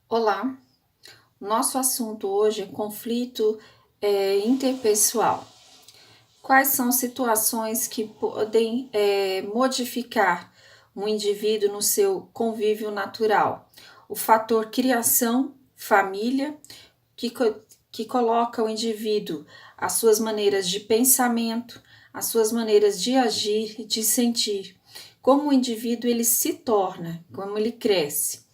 Olá, nosso assunto hoje é conflito interpessoal. Quais são situações que podem modificar um indivíduo no seu convívio natural? O fator criação, família, que, que coloca o indivíduo, as suas maneiras de pensamento, as suas maneiras de agir e de sentir. Como o indivíduo ele se torna, como ele cresce.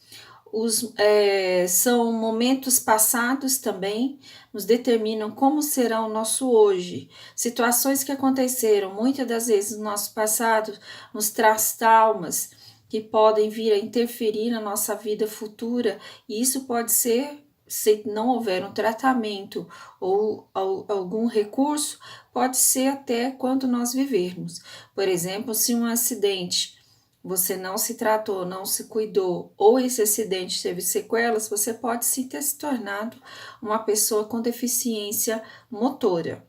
São momentos passados também, nos determinam como será o nosso hoje. Situações que aconteceram muitas das vezes no nosso passado nos traz traumas que podem vir a interferir na nossa vida futura, e isso pode ser, se não houver um tratamento ou algum recurso, pode ser até quando nós vivermos. Por exemplo, se um acidente você não se tratou, não se cuidou, ou esse acidente teve sequelas, você pode sim ter se tornado uma pessoa com deficiência motora.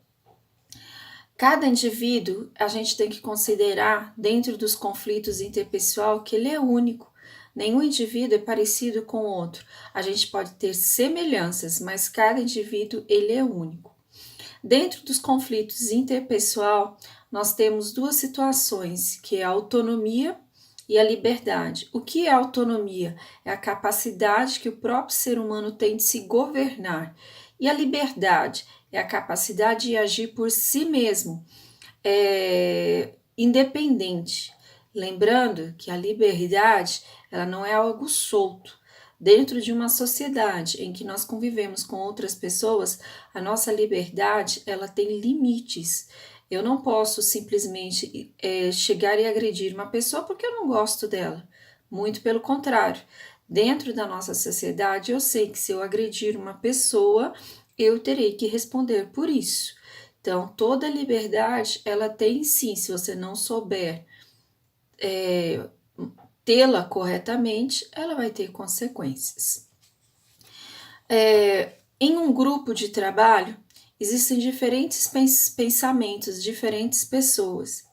Cada indivíduo, a gente tem que considerar, dentro dos conflitos interpessoal, que ele é único. Nenhum indivíduo é parecido com o outro. A gente pode ter semelhanças, mas cada indivíduo, ele é único. Dentro dos conflitos interpessoal, nós temos duas situações, que é a autonomia e a liberdade. O que é autonomia? É a capacidade que o próprio ser humano tem de se governar. E a liberdade é a capacidade de agir por si mesmo, independente. Lembrando que a liberdade, ela não é algo solto. Dentro de uma sociedade em que nós convivemos com outras pessoas, a nossa liberdade, ela tem limites. Eu não posso simplesmente chegar e agredir uma pessoa porque eu não gosto dela. Muito pelo contrário. Dentro da nossa sociedade, eu sei que se eu agredir uma pessoa, eu terei que responder por isso. Então, toda liberdade, ela tem sim, se você não souber tê-la corretamente, ela vai ter consequências. Em um grupo de trabalho, existem diferentes pensamentos, diferentes pessoas.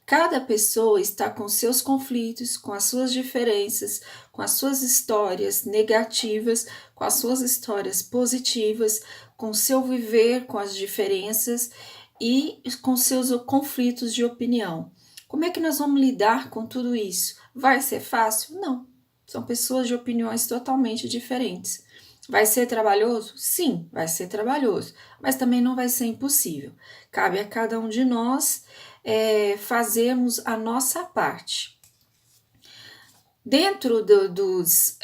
Cada pessoa está com seus conflitos, com as suas diferenças, com as suas histórias negativas, com as suas histórias positivas, com o seu viver, com as diferenças e com seus conflitos de opinião. Como é que nós vamos lidar com tudo isso? Vai ser fácil? Não. São pessoas de opiniões totalmente diferentes. Vai ser trabalhoso? Sim, vai ser trabalhoso, mas também não vai ser impossível. Cabe a cada um de nós fazermos a nossa parte. Dentro dos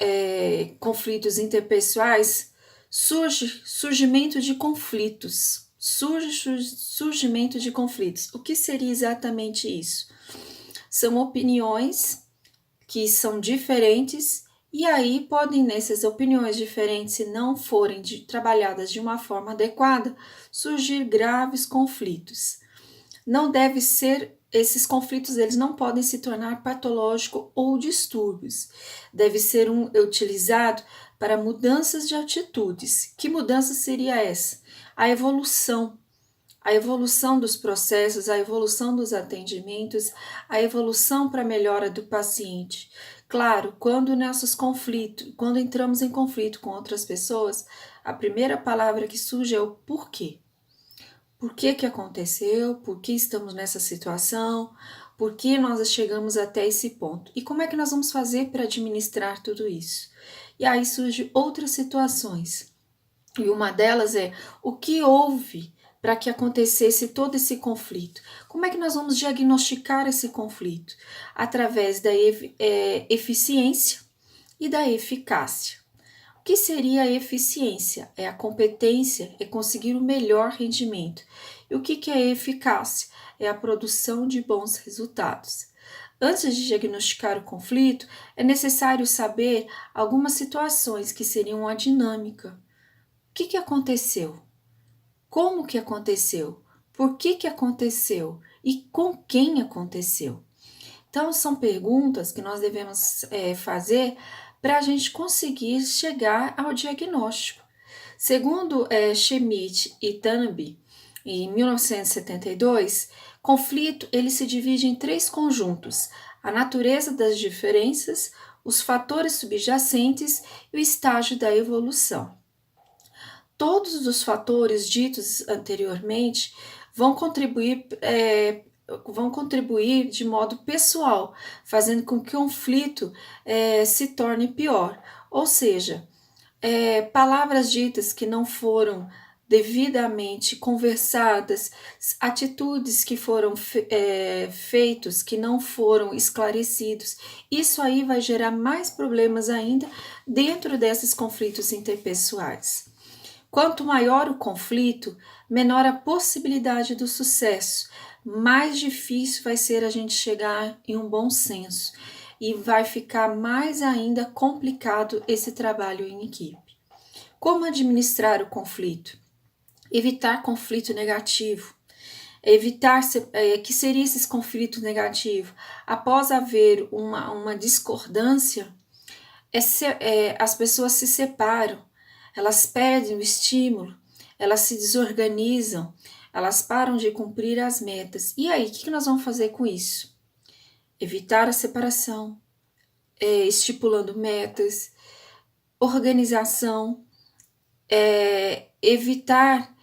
conflitos interpessoais, surgimento de conflitos. Surgimento de conflitos. O que seria exatamente isso? São opiniões que são diferentes, e aí podem, nessas opiniões diferentes, se não forem trabalhadas de uma forma adequada, surgir graves conflitos. Não deve ser, esses conflitos eles não podem se tornar patológicos ou distúrbios. Deve ser utilizado para mudanças de atitudes. Que mudança seria essa? A evolução dos processos, a evolução dos atendimentos, a evolução para a melhora do paciente. Claro, quando quando entramos em conflito com outras pessoas, a primeira palavra que surge é o porquê. Por que que aconteceu? Por que estamos nessa situação? Por que nós chegamos até esse ponto? E como é que nós vamos fazer para administrar tudo isso? E aí surgem outras situações. E uma delas é o que houve para que acontecesse todo esse conflito? Como é que nós vamos diagnosticar esse conflito? Através da eficiência e da eficácia. O que seria a eficiência? É a competência, é conseguir o melhor rendimento. E o que é a eficácia? É a produção de bons resultados. Antes de diagnosticar o conflito, é necessário saber algumas situações que seriam a dinâmica. O que aconteceu? Como que aconteceu? Por que aconteceu? E com quem aconteceu? Então, são perguntas que nós devemos fazer para a gente conseguir chegar ao diagnóstico. Segundo Schmidt e Tanneby, em 1972, conflito ele se divide em três conjuntos: a natureza das diferenças, os fatores subjacentes e o estágio da evolução. Todos os fatores ditos anteriormente vão contribuir de modo pessoal, fazendo com que o conflito se torne pior. Ou seja, palavras ditas que não foram devidamente conversadas, atitudes que foram feitos que não foram esclarecidos, isso aí vai gerar mais problemas ainda dentro desses conflitos interpessoais. Quanto maior o conflito, menor a possibilidade do sucesso, mais difícil vai ser a gente chegar em um bom senso e vai ficar mais ainda complicado esse trabalho em equipe. Como administrar o conflito? Evitar conflito negativo. Que seria esse conflito negativo? Após haver uma discordância, as pessoas se separam, elas perdem o estímulo, elas se desorganizam, elas param de cumprir as metas. E aí, o que nós vamos fazer com isso? Evitar a separação, estipulando metas, organização, evitar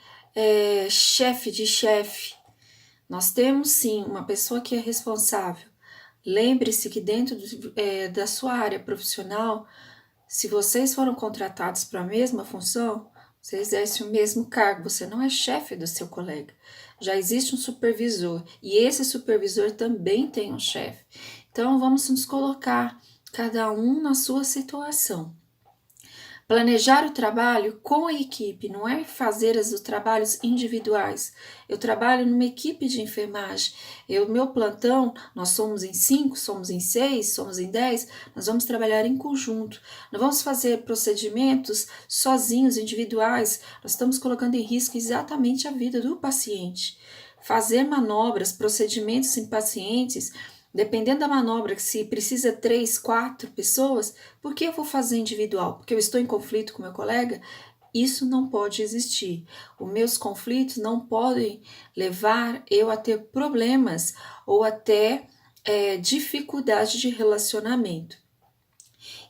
chefe de chefe. Nós temos sim uma pessoa que é responsável. Lembre-se que dentro da sua área profissional, se vocês foram contratados para a mesma função, você exerce o mesmo cargo, você não é chefe do seu colega. Já existe um supervisor e esse supervisor também tem um chefe. Então vamos nos colocar cada um na sua situação. Planejar o trabalho com a equipe, não é fazer os trabalhos individuais. Eu trabalho numa equipe de enfermagem. Meu plantão, nós somos em 5, somos em 6, somos em 10, nós vamos trabalhar em conjunto. Não vamos fazer procedimentos sozinhos, individuais. Nós estamos colocando em risco exatamente a vida do paciente. Fazer manobras, procedimentos em pacientes, dependendo da manobra, que se precisa 3, 4 pessoas, por que eu vou fazer individual? Porque eu estou em conflito com meu colega? Isso não pode existir. Os meus conflitos não podem levar eu a ter problemas ou até dificuldade de relacionamento.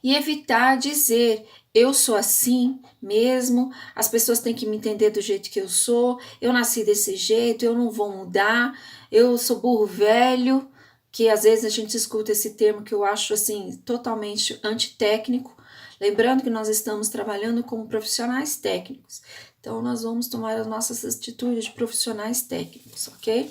E evitar dizer, eu sou assim mesmo, as pessoas têm que me entender do jeito que eu sou, eu nasci desse jeito, eu não vou mudar, eu sou burro velho, que às vezes a gente escuta esse termo que eu acho assim totalmente antitécnico, lembrando que nós estamos trabalhando como profissionais técnicos, então nós vamos tomar as nossas atitudes de profissionais técnicos, ok?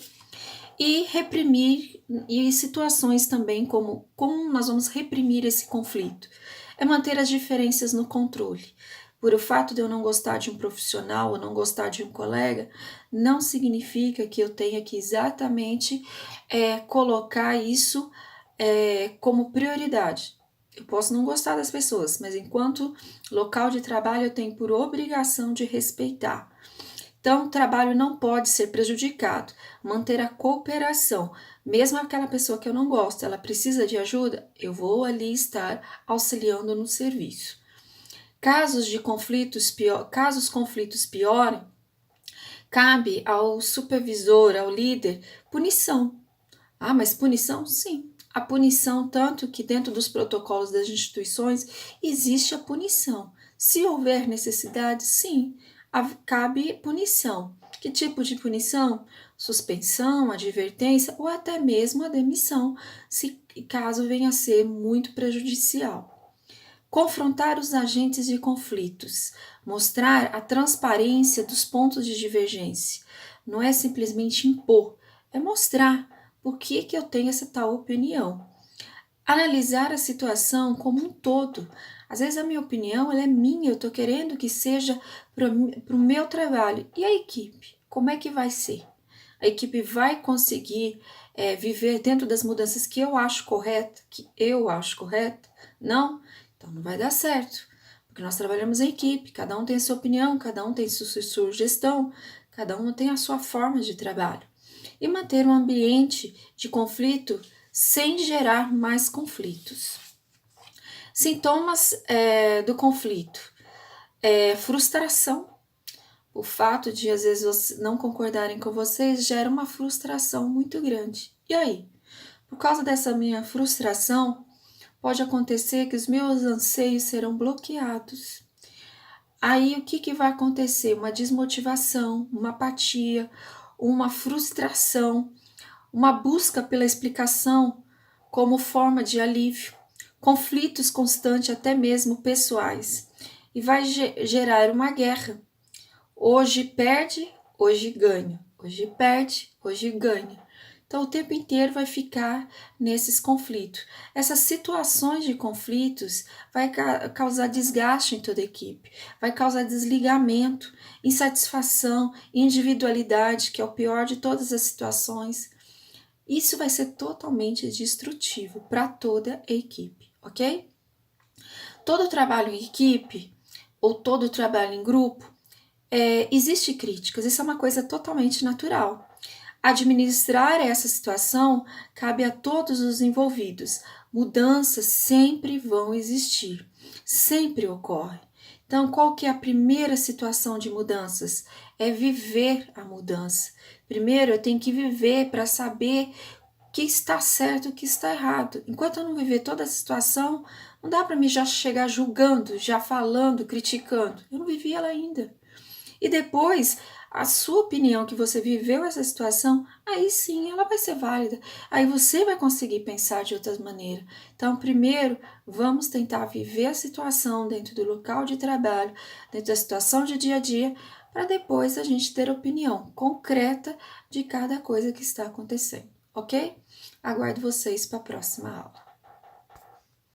E reprimir, e situações também como nós vamos reprimir esse conflito, é manter as diferenças no controle. Por o fato de eu não gostar de um profissional ou não gostar de um colega, não significa que eu tenha que exatamente colocar isso como prioridade. Eu posso não gostar das pessoas, mas enquanto local de trabalho eu tenho por obrigação de respeitar. Então, o trabalho não pode ser prejudicado, manter a cooperação. Mesmo aquela pessoa que eu não gosto, ela precisa de ajuda, eu vou ali estar auxiliando no serviço. Casos conflitos piorem, cabe ao supervisor, ao líder, punição. Ah, mas punição? Sim. A punição, tanto que dentro dos protocolos das instituições existe a punição. Se houver necessidade, sim, cabe punição. Que tipo de punição? Suspensão, advertência ou até mesmo a demissão, se caso venha a ser muito prejudicial. Confrontar os agentes de conflitos, mostrar a transparência dos pontos de divergência. Não é simplesmente impor, é mostrar por que eu tenho essa tal opinião. Analisar a situação como um todo. Às vezes a minha opinião ela é minha, eu estou querendo que seja para o meu trabalho. E a equipe? Como é que vai ser? A equipe vai conseguir viver dentro das mudanças que eu acho correta? Não? Então não vai dar certo. Porque nós trabalhamos em equipe, cada um tem a sua opinião, cada um tem sua sugestão, cada um tem a sua forma de trabalho. E manter um ambiente de conflito sem gerar mais conflitos. Sintomas do conflito. Frustração. O fato de, às vezes, não concordarem com vocês gera uma frustração muito grande. E aí? Por causa dessa minha frustração, pode acontecer que os meus anseios serão bloqueados. Aí o que vai acontecer? Uma desmotivação, uma apatia, uma frustração, uma busca pela explicação como forma de alívio, conflitos constantes, até mesmo pessoais, e vai gerar uma guerra. Hoje perde, hoje ganha. Hoje perde, hoje ganha. Então, o tempo inteiro vai ficar nesses conflitos. Essas situações de conflitos vai causar desgaste em toda a equipe, vai causar desligamento, insatisfação, individualidade, que é o pior de todas as situações. Isso vai ser totalmente destrutivo para toda a equipe, ok? Todo trabalho em equipe ou todo trabalho em grupo, existe críticas, isso é uma coisa totalmente natural. Administrar essa situação cabe a todos os envolvidos. Mudanças sempre vão existir, sempre ocorre. Então, qual que é a primeira situação de mudanças? É viver a mudança. Primeiro, eu tenho que viver para saber o que está certo e o que está errado. Enquanto eu não viver toda a situação, não dá para mim já chegar julgando, já falando, criticando. Eu não vivi ela ainda. E depois, a sua opinião que você viveu essa situação, aí sim ela vai ser válida. Aí você vai conseguir pensar de outras maneiras. Então, primeiro, vamos tentar viver a situação dentro do local de trabalho, dentro da situação de dia a dia, para depois a gente ter opinião concreta de cada coisa que está acontecendo, ok? Aguardo vocês para a próxima aula.